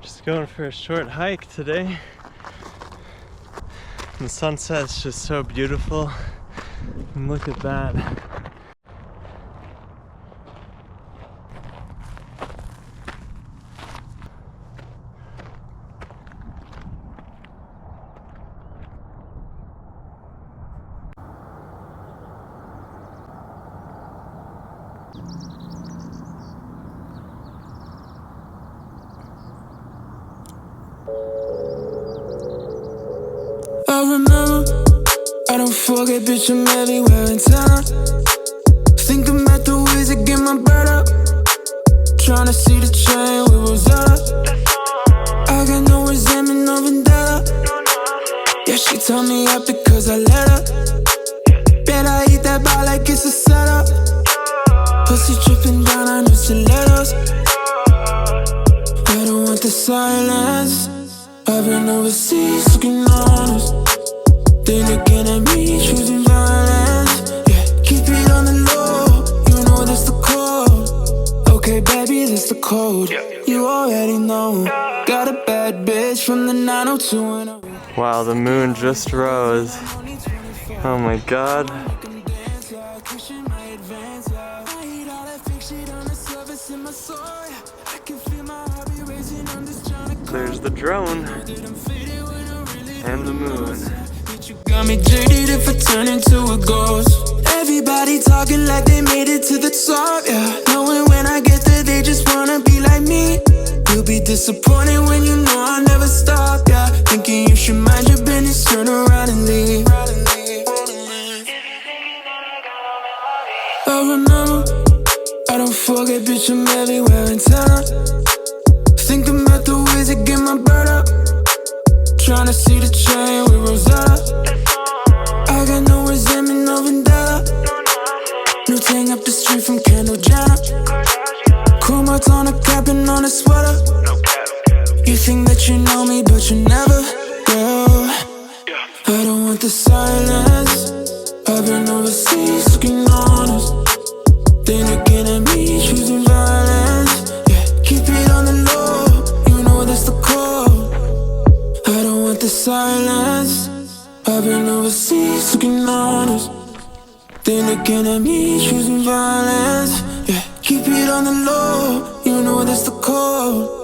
Just going for a short hike today. The sunset's just so beautiful. And look at that. I remember, I don't forget, bitch, I'm everywhere in town. Thinking about the ways to get my bread up. Trying to see the train we was up. I got no resentment, no vendetta. Yeah, she told me up because I let her. Bet I eat that bar like it's a setup. Pussy dripping down, I know stilettos. I don't want the silence. I've been overseas looking honest. Then again at me choosing violence. Yeah, keep it on the low. You know that's the code. Okay, baby, that's the code. You already know. Got a bad bitch from the 902 and Wow, the moon just rose. Oh my god. There's the drone and the moon. You got me jaded if I turn into a ghost. Everybody talking like they made it to the top, yeah. Knowing when I get there they just wanna be like me. You'll be disappointed when you know I'll never stop, yeah. Thinking you should mind your business, turn around and leave. I remember, I don't forget, bitch, I'm everywhere in town. Thinking about the ways to get my bread up. Trying to see the train we rose up. I got no resentment, no vendetta. New thing up the street from Kendall Jenner. Chromas on a cap and on a sweater. You think that you know me, but you never, girl. I don't want the silence. I've been overseas looking honest. Then again at me choosing violence. Yeah, keep it on the low. You know that's the code. I don't want the silence. I've been overseas looking honest. Then again at me choosing violence. Yeah, keep it on the low. You know that's the code.